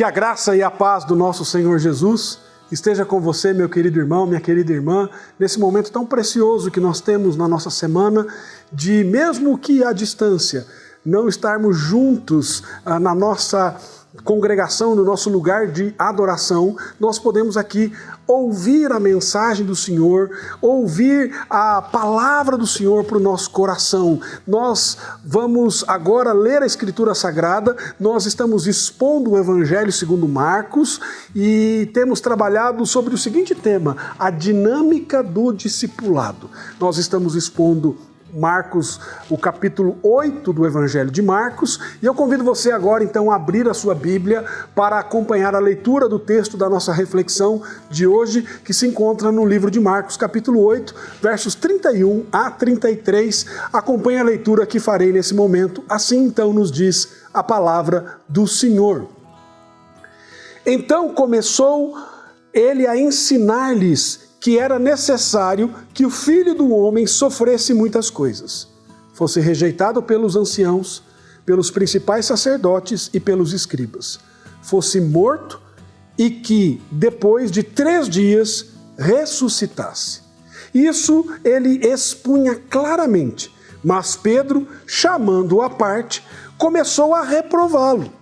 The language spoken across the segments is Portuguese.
Que a graça e a paz do nosso Senhor Jesus esteja com você, meu querido irmão, minha querida irmã, nesse momento tão precioso que nós temos na nossa semana, de mesmo que à distância, não estarmos juntos na nossa congregação, no nosso lugar de adoração, nós podemos aqui ouvir a mensagem do Senhor, ouvir a palavra do Senhor para o nosso coração. Nós vamos agora ler a Escritura Sagrada, nós estamos expondo o Evangelho segundo Marcos e temos trabalhado sobre o seguinte tema, a dinâmica do discipulado. Nós estamos expondo Marcos, o capítulo 8 do Evangelho de Marcos, e eu convido você agora então a abrir a sua Bíblia para acompanhar a leitura do texto da nossa reflexão de hoje, que se encontra no livro de Marcos, capítulo 8, versos 31 a 33. Acompanhe a leitura que farei nesse momento, assim então nos diz a palavra do Senhor. Então começou ele a ensinar-lhes que era necessário que o Filho do Homem sofresse muitas coisas, fosse rejeitado pelos anciãos, pelos principais sacerdotes e pelos escribas, fosse morto e que, depois de 3 dias, ressuscitasse. Isso ele expunha claramente, mas Pedro, chamando-o à parte, começou a reprová-lo.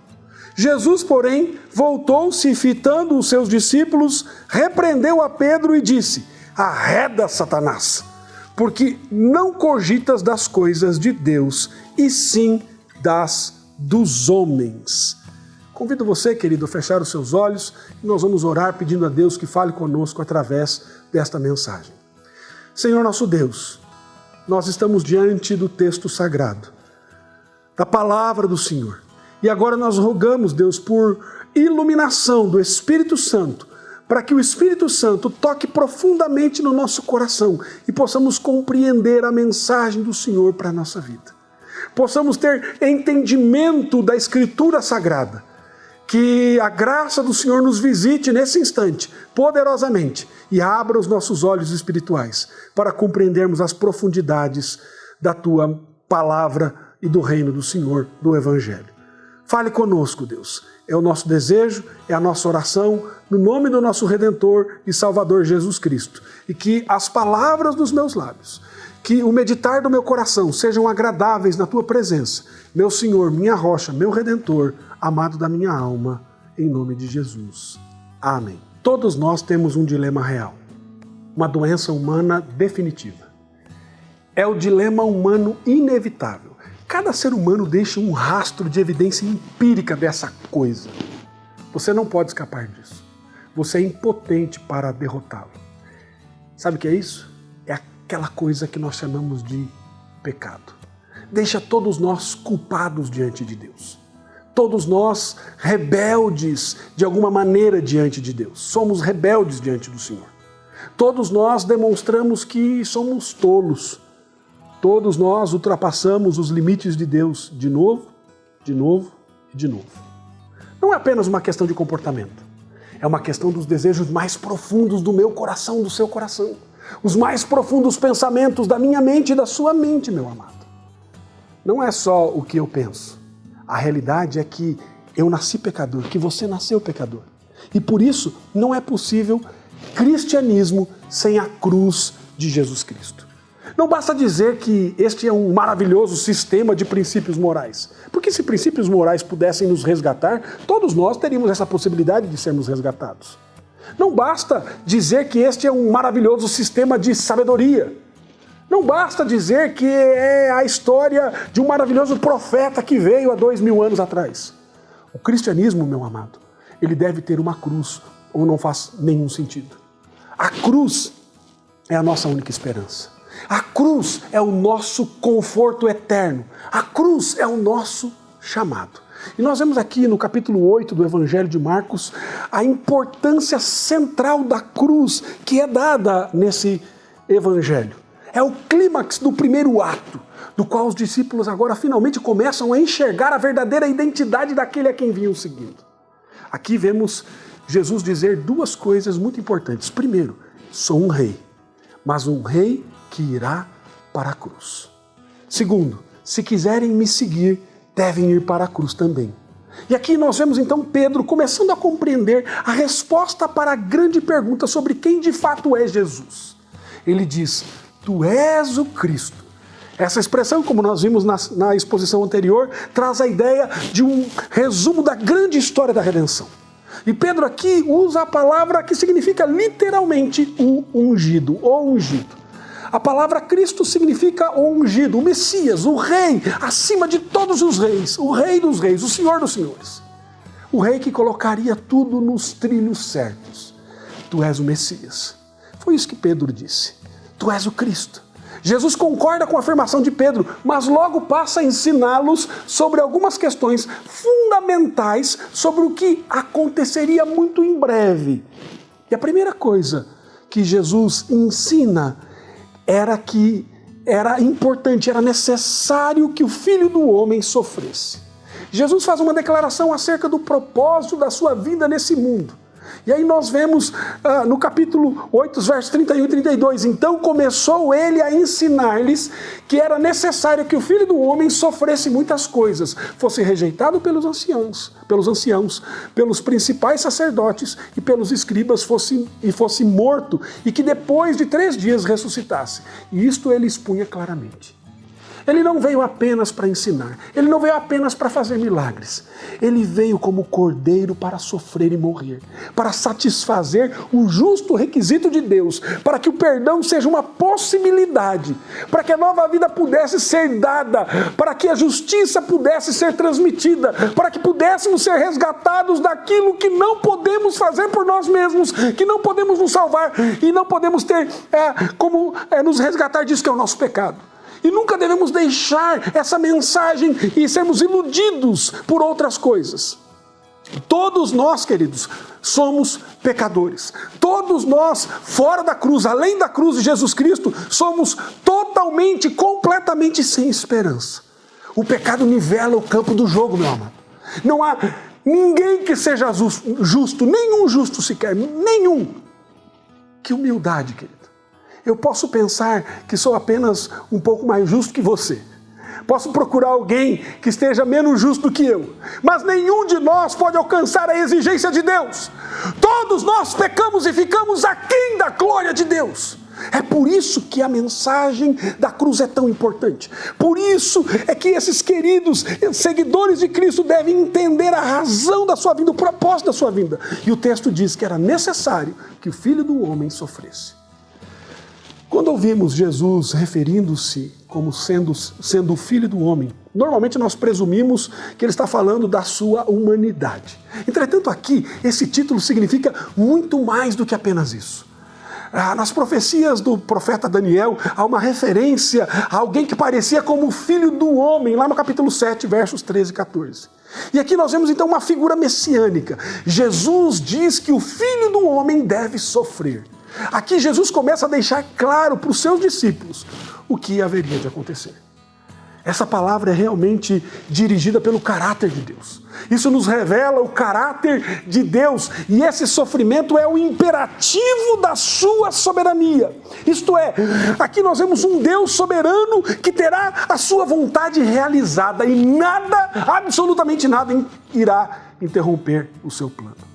Jesus, porém, voltou-se e, fitando os seus discípulos, repreendeu a Pedro e disse: arreda, Satanás, porque não cogitas das coisas de Deus, e sim dos homens. Convido você, querido, a fechar os seus olhos e nós vamos orar pedindo a Deus que fale conosco através desta mensagem. Senhor nosso Deus, nós estamos diante do texto sagrado, da palavra do Senhor. E agora nós rogamos, Deus, por iluminação do Espírito Santo, para que o Espírito Santo toque profundamente no nosso coração e possamos compreender a mensagem do Senhor para a nossa vida. Possamos ter entendimento da Escritura Sagrada. Que a graça do Senhor nos visite nesse instante, poderosamente, e abra os nossos olhos espirituais para compreendermos as profundidades da Tua palavra e do reino do Senhor, do Evangelho. Fale conosco, Deus. É o nosso desejo, é a nossa oração, no nome do nosso Redentor e Salvador Jesus Cristo. E que as palavras dos meus lábios, que o meditar do meu coração sejam agradáveis na Tua presença. Meu Senhor, minha rocha, meu Redentor, amado da minha alma, em nome de Jesus. Amém. Todos nós temos um dilema real, uma doença humana definitiva. É o dilema humano inevitável. Cada ser humano deixa um rastro de evidência empírica dessa coisa. Você não pode escapar disso. Você é impotente para derrotá-lo. Sabe o que é isso? É aquela coisa que nós chamamos de pecado. Deixa todos nós culpados diante de Deus. Todos nós rebeldes de alguma maneira diante de Deus. Somos rebeldes diante do Senhor. Todos nós demonstramos que somos tolos. Todos nós ultrapassamos os limites de Deus de novo, de novo e de novo. Não é apenas uma questão de comportamento. É uma questão dos desejos mais profundos do meu coração, do seu coração. Os mais profundos pensamentos da minha mente e da sua mente, meu amado. Não é só o que eu penso. A realidade é que eu nasci pecador, que você nasceu pecador. E por isso não é possível cristianismo sem a cruz de Jesus Cristo. Não basta dizer que este é um maravilhoso sistema de princípios morais. Porque se princípios morais pudessem nos resgatar, todos nós teríamos essa possibilidade de sermos resgatados. Não basta dizer que este é um maravilhoso sistema de sabedoria. Não basta dizer que é a história de um maravilhoso profeta que veio há 2000 anos atrás. O cristianismo, meu amado, ele deve ter uma cruz, ou não faz nenhum sentido. A cruz é a nossa única esperança. A cruz é o nosso conforto eterno. A cruz é o nosso chamado. E nós vemos aqui no capítulo 8 do Evangelho de Marcos a importância central da cruz que é dada nesse Evangelho. É o clímax do primeiro ato, do qual os discípulos agora finalmente começam a enxergar a verdadeira identidade daquele a quem vinham seguindo. Aqui vemos Jesus dizer 2 coisas muito importantes. Primeiro, sou um rei, mas um rei que irá para a cruz. Segundo, se quiserem me seguir, devem ir para a cruz também. E aqui nós vemos então Pedro começando a compreender a resposta para a grande pergunta sobre quem de fato é Jesus. Ele diz: tu és o Cristo. Essa expressão, como nós vimos na exposição anterior, traz a ideia de um resumo da grande história da redenção. E Pedro aqui usa a palavra que significa literalmente o ungido, o ungido. A palavra Cristo significa o ungido, o Messias, o rei, acima de todos os reis, o rei dos reis, o senhor dos senhores. O rei que colocaria tudo nos trilhos certos. Tu és o Messias. Foi isso que Pedro disse. Tu és o Cristo. Jesus concorda com a afirmação de Pedro, mas logo passa a ensiná-los sobre algumas questões fundamentais sobre o que aconteceria muito em breve. E a primeira coisa que Jesus ensina era que era importante, era necessário que o Filho do Homem sofresse. Jesus faz uma declaração acerca do propósito da sua vida nesse mundo. E aí nós vemos no capítulo 8, versos 31 e 32, então começou ele a ensinar-lhes que era necessário que o Filho do Homem sofresse muitas coisas, fosse rejeitado pelos anciãos, pelos principais sacerdotes e pelos escribas, fosse morto, e que depois de 3 dias ressuscitasse. E isto ele expunha claramente. Ele não veio apenas para ensinar, ele não veio apenas para fazer milagres. Ele veio como cordeiro para sofrer e morrer, para satisfazer o justo requisito de Deus, para que o perdão seja uma possibilidade, para que a nova vida pudesse ser dada, para que a justiça pudesse ser transmitida, para que pudéssemos ser resgatados daquilo que não podemos fazer por nós mesmos, que não podemos nos salvar e não podemos ter como nos resgatar disso que é o nosso pecado. E nunca devemos deixar essa mensagem e sermos iludidos por outras coisas. Todos nós, queridos, somos pecadores. Todos nós, fora da cruz, além da cruz de Jesus Cristo, somos totalmente, completamente sem esperança. O pecado nivela o campo do jogo, meu amado. Não há ninguém que seja justo, nenhum justo sequer, nenhum. Que humildade, querido. Eu posso pensar que sou apenas um pouco mais justo que você. Posso procurar alguém que esteja menos justo que eu. Mas nenhum de nós pode alcançar a exigência de Deus. Todos nós pecamos e ficamos aquém da glória de Deus. É por isso que a mensagem da cruz é tão importante. Por isso é que esses queridos seguidores de Cristo devem entender a razão da sua vinda, o propósito da sua vinda. E o texto diz que era necessário que o Filho do Homem sofresse. Quando ouvimos Jesus referindo-se como sendo o Filho do Homem, normalmente nós presumimos que ele está falando da sua humanidade. Entretanto, aqui, esse título significa muito mais do que apenas isso. Nas profecias do profeta Daniel, há uma referência a alguém que parecia como o Filho do Homem, lá no capítulo 7, versos 13 e 14. E aqui nós vemos então uma figura messiânica. Jesus diz que o Filho do Homem deve sofrer. Aqui Jesus começa a deixar claro para os seus discípulos o que haveria de acontecer. Essa palavra é realmente dirigida pelo caráter de Deus. Isso nos revela o caráter de Deus, e esse sofrimento é o imperativo da sua soberania. Isto é, aqui nós vemos um Deus soberano que terá a sua vontade realizada, e nada, absolutamente nada, irá interromper o seu plano.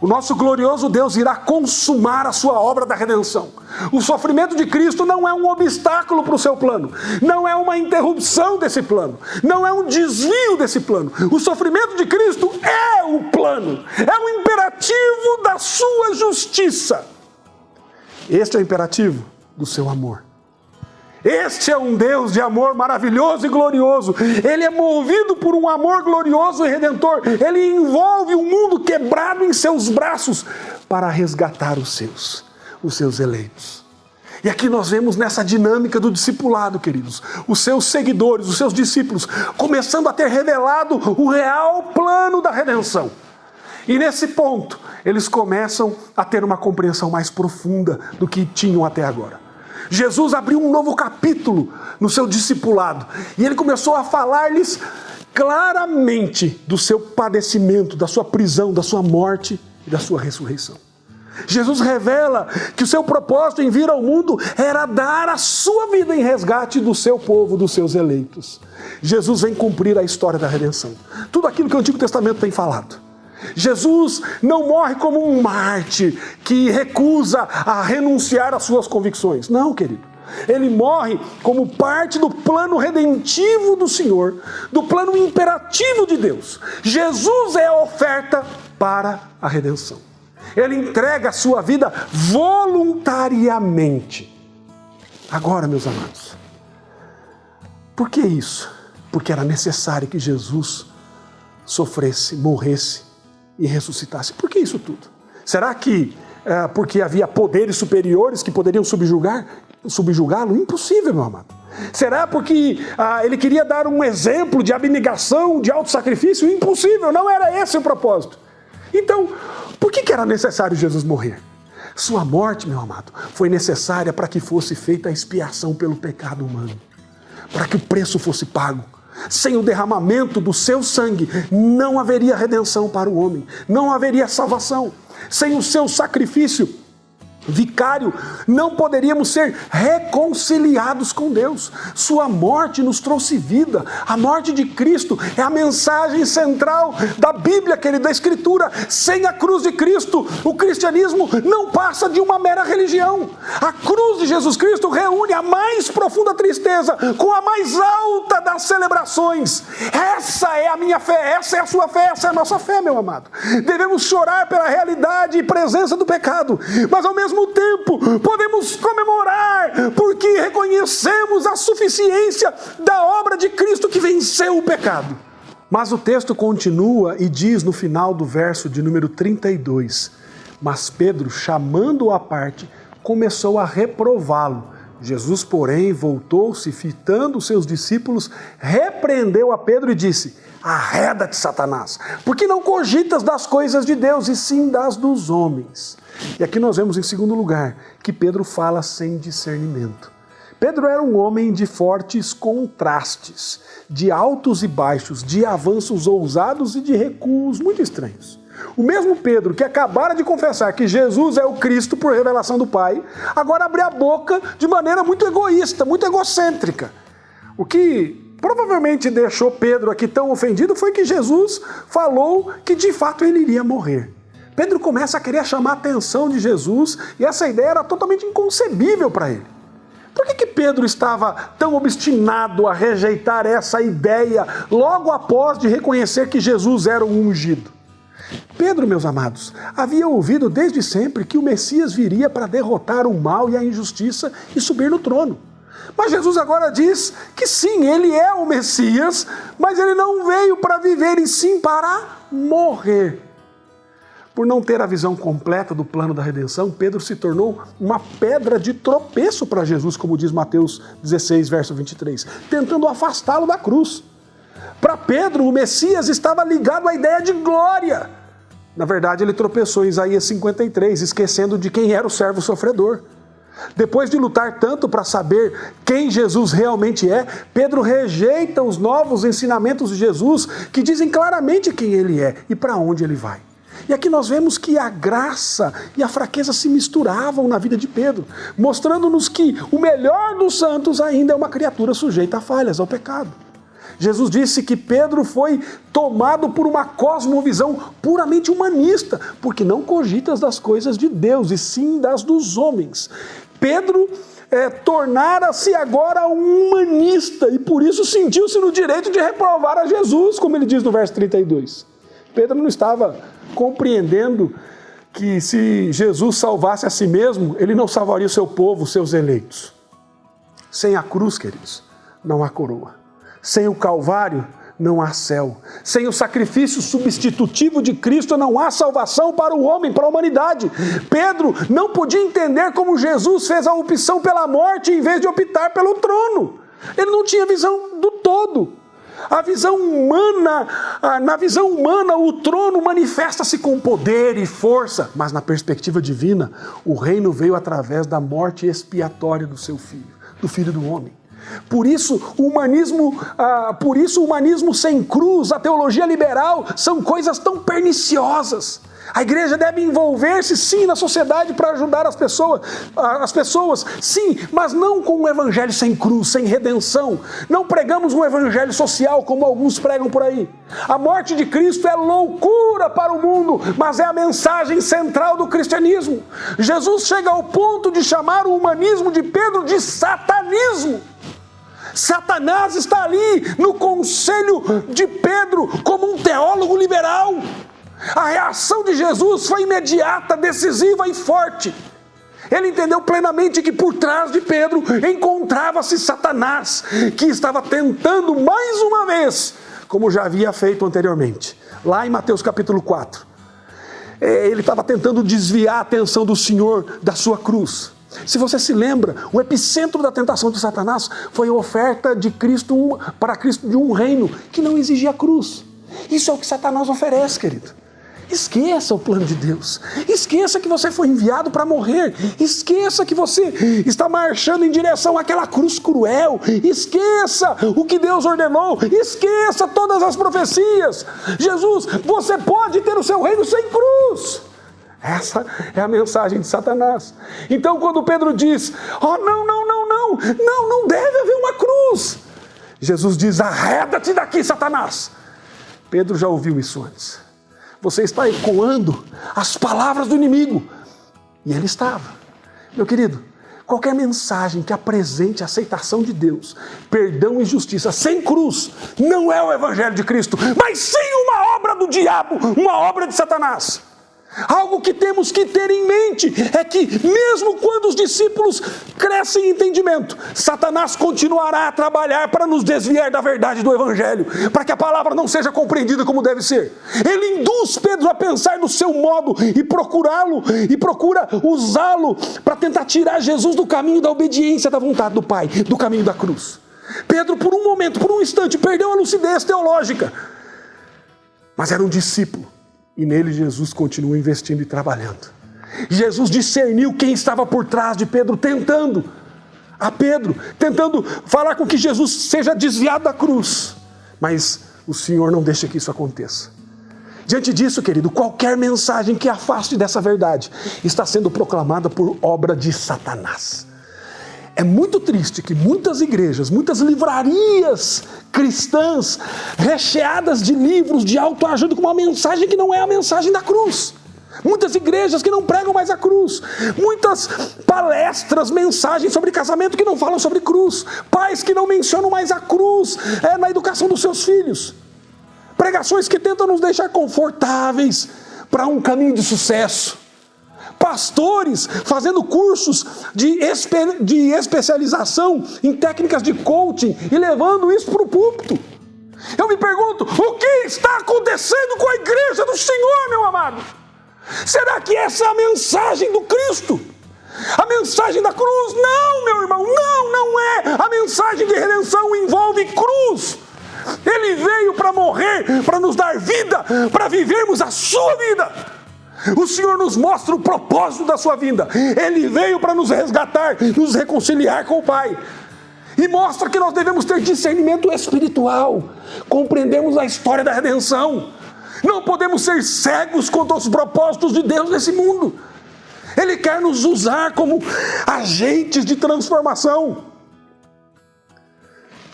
O nosso glorioso Deus irá consumar a sua obra da redenção. O sofrimento de Cristo não é um obstáculo para o seu plano, não é uma interrupção desse plano, não é um desvio desse plano. O sofrimento de Cristo é o plano, é o imperativo da sua justiça. Este é o imperativo do seu amor. Este é um Deus de amor maravilhoso e glorioso. Ele é movido por um amor glorioso e redentor. Ele envolve o mundo quebrado em seus braços para resgatar os seus eleitos. E aqui nós vemos nessa dinâmica do discipulado, queridos, os seus seguidores, os seus discípulos, começando a ter revelado o real plano da redenção. E nesse ponto, eles começam a ter uma compreensão mais profunda do que tinham até agora. Jesus abriu um novo capítulo no seu discipulado, e ele começou a falar-lhes claramente do seu padecimento, da sua prisão, da sua morte e da sua ressurreição. Jesus revela que o seu propósito em vir ao mundo era dar a sua vida em resgate do seu povo, dos seus eleitos. Jesus vem cumprir a história da redenção. Tudo aquilo que o Antigo Testamento tem falado. Jesus não morre como um mártir que recusa a renunciar às suas convicções. Não, querido. Ele morre como parte do plano redentivo do Senhor, do plano imperativo de Deus. Jesus é a oferta para a redenção. Ele entrega a sua vida voluntariamente. Agora, meus amados, por que isso? Porque era necessário que Jesus sofresse, morresse e ressuscitasse. Por que isso tudo? Será que porque havia poderes superiores que poderiam subjugá-lo? Impossível, meu amado. Será porque ele queria dar um exemplo de abnegação, de autossacrifício? Impossível, não era esse o propósito. Então, por que era necessário Jesus morrer? Sua morte, meu amado, foi necessária para que fosse feita a expiação pelo pecado humano, para que o preço fosse pago. Sem o derramamento do seu sangue, não haveria redenção para o homem, não haveria salvação. Sem o seu sacrifício vicário, não poderíamos ser reconciliados com Deus. Sua morte nos trouxe vida. A morte de Cristo é a mensagem central da Bíblia, querida, da Escritura. Sem a cruz de Cristo, o cristianismo não passa de uma mera religião. A cruz de Jesus Cristo reúne a mais profunda tristeza com a mais alta das celebrações. Essa é a minha fé, essa é a sua fé, essa é a nossa fé, meu amado. Devemos chorar pela realidade e presença do pecado, mas ao mesmo tempo podemos comemorar porque reconhecemos a suficiência da obra de Cristo que venceu o pecado. Mas o texto continua e diz no final do verso de número 32: mas Pedro, chamando-o à parte, começou a reprová-lo. Jesus, porém, voltou-se, fitando os seus discípulos, repreendeu a Pedro e disse: arreda-te, Satanás, porque não cogitas das coisas de Deus, e sim das dos homens. E aqui nós vemos, em segundo lugar, que Pedro fala sem discernimento. Pedro era um homem de fortes contrastes, de altos e baixos, de avanços ousados e de recuos muito estranhos. O mesmo Pedro que acabara de confessar que Jesus é o Cristo por revelação do Pai, agora abre a boca de maneira muito egoísta, muito egocêntrica. O que provavelmente deixou Pedro aqui tão ofendido foi que Jesus falou que de fato ele iria morrer. Pedro começa a querer chamar a atenção de Jesus e essa ideia era totalmente inconcebível para ele. Por que Pedro estava tão obstinado a rejeitar essa ideia logo após de reconhecer que Jesus era o ungido? Pedro, meus amados, havia ouvido desde sempre que o Messias viria para derrotar o mal e a injustiça e subir no trono. Mas Jesus agora diz que sim, ele é o Messias, mas ele não veio para viver e sim para morrer. Por não ter a visão completa do plano da redenção, Pedro se tornou uma pedra de tropeço para Jesus, como diz Mateus 16, verso 23, tentando afastá-lo da cruz. Para Pedro, o Messias estava ligado à ideia de glória. Na verdade, ele tropeçou em Isaías 53, esquecendo de quem era o servo sofredor. Depois de lutar tanto para saber quem Jesus realmente é, Pedro rejeita os novos ensinamentos de Jesus, que dizem claramente quem ele é e para onde ele vai. E aqui nós vemos que a graça e a fraqueza se misturavam na vida de Pedro, mostrando-nos que o melhor dos santos ainda é uma criatura sujeita a falhas, ao pecado. Jesus disse que Pedro foi tomado por uma cosmovisão puramente humanista, porque não cogitas das coisas de Deus, e sim das dos homens. Pedro tornara-se agora um humanista, e por isso sentiu-se no direito de reprovar a Jesus, como ele diz no verso 32. Pedro não estava compreendendo que se Jesus salvasse a si mesmo, ele não salvaria o seu povo, os seus eleitos. Sem a cruz, queridos, não há coroa. Sem o Calvário, não há céu. Sem o sacrifício substitutivo de Cristo, não há salvação para o homem, para a humanidade. Pedro não podia entender como Jesus fez a opção pela morte em vez de optar pelo trono. Ele não tinha visão do todo. A visão humana, na visão humana, o trono manifesta-se com poder e força, mas na perspectiva divina, o reino veio através da morte expiatória do seu filho, do Filho do Homem. Por isso, o humanismo sem cruz, a teologia liberal, são coisas tão perniciosas. A igreja deve envolver-se, sim, na sociedade para ajudar as pessoas, sim, mas não com um evangelho sem cruz, sem redenção. Não pregamos um evangelho social como alguns pregam por aí. A morte de Cristo é loucura para o mundo, mas é a mensagem central do cristianismo. Jesus chega ao ponto de chamar o humanismo de Pedro de satanismo. Satanás está ali no conselho de Pedro como um teólogo liberal. A reação de Jesus foi imediata, decisiva e forte. Ele entendeu plenamente que por trás de Pedro encontrava-se Satanás, que estava tentando mais uma vez, como já havia feito anteriormente. Lá em Mateus capítulo 4, ele estava tentando desviar a atenção do Senhor da sua cruz. Se você se lembra, o epicentro da tentação de Satanás foi a oferta de Cristo para Cristo de um reino que não exigia cruz. Isso é o que Satanás oferece, querido. Esqueça o plano de Deus. Esqueça que você foi enviado para morrer. Esqueça que você está marchando em direção àquela cruz cruel. Esqueça o que Deus ordenou. Esqueça todas as profecias. Jesus, você pode ter o seu reino sem cruz. Essa é a mensagem de Satanás. Então quando Pedro diz, não deve haver uma cruz, Jesus diz, arreda-te daqui, Satanás. Pedro já ouviu isso antes. Você está ecoando as palavras do inimigo. E ele estava. Meu querido, qualquer mensagem que apresente a aceitação de Deus, perdão e justiça sem cruz, não é o evangelho de Cristo, mas sim uma obra do diabo, uma obra de Satanás. Algo que temos que ter em mente é que mesmo quando os discípulos crescem em entendimento, Satanás continuará a trabalhar para nos desviar da verdade do evangelho, para que a palavra não seja compreendida como deve ser. Ele induz Pedro a pensar do seu modo e procura usá-lo para tentar tirar Jesus do caminho da obediência da vontade do Pai, do caminho da cruz. Pedro, por um momento, por um instante, perdeu a lucidez teológica, mas era um discípulo. E nele Jesus continua investindo e trabalhando. Jesus discerniu quem estava por trás de Pedro, tentando falar com que Jesus seja desviado da cruz. Mas o Senhor não deixa que isso aconteça. Diante disso, querido, qualquer mensagem que afaste dessa verdade está sendo proclamada por obra de Satanás. É muito triste que muitas igrejas, muitas livrarias cristãs, recheadas de livros de autoajuda com uma mensagem que não é a mensagem da cruz. Muitas igrejas que não pregam mais a cruz. Muitas palestras, mensagens sobre casamento que não falam sobre cruz. Pais que não mencionam mais a cruz na educação dos seus filhos. Pregações que tentam nos deixar confortáveis para um caminho de sucesso. Pastores fazendo cursos de especialização em técnicas de coaching e levando isso para o púlpito. Eu me pergunto, o que está acontecendo com a igreja do Senhor, meu amado? Será que essa é a mensagem do Cristo? A mensagem da cruz? Não, meu irmão, não é. A mensagem de redenção envolve cruz. Ele veio para morrer, para nos dar vida, para vivermos a sua vida. O Senhor nos mostra o propósito da sua vinda. Ele veio para nos resgatar, nos reconciliar com o Pai. E mostra que nós devemos ter discernimento espiritual. Compreendemos a história da redenção. Não podemos ser cegos quanto aos propósitos de Deus nesse mundo. Ele quer nos usar como agentes de transformação.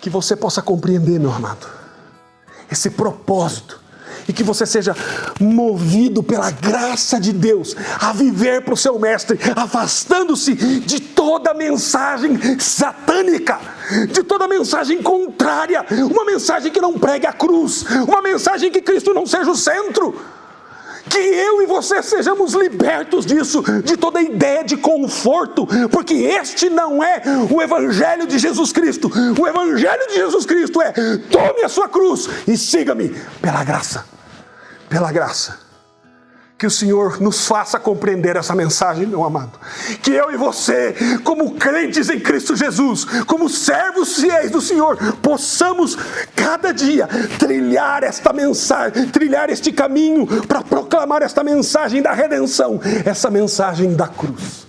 Que você possa compreender, meu amado, esse propósito. E que você seja movido pela graça de Deus a viver para o seu mestre, afastando-se de toda mensagem satânica, de toda mensagem contrária, uma mensagem que não pregue a cruz, uma mensagem que Cristo não seja o centro. Que eu e você sejamos libertos disso, de toda ideia de conforto, porque este não é o Evangelho de Jesus Cristo. O Evangelho de Jesus Cristo é: tome a sua cruz e siga-me pela graça. Pela graça. Que o Senhor nos faça compreender essa mensagem, meu amado. Que eu e você, como crentes em Cristo Jesus, como servos fiéis do Senhor, possamos cada dia trilhar esta mensagem, trilhar este caminho para proclamar esta mensagem da redenção, essa mensagem da cruz.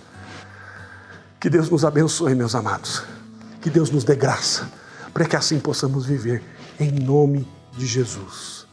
Que Deus nos abençoe, meus amados. Que Deus nos dê graça para que assim possamos viver, em nome de Jesus.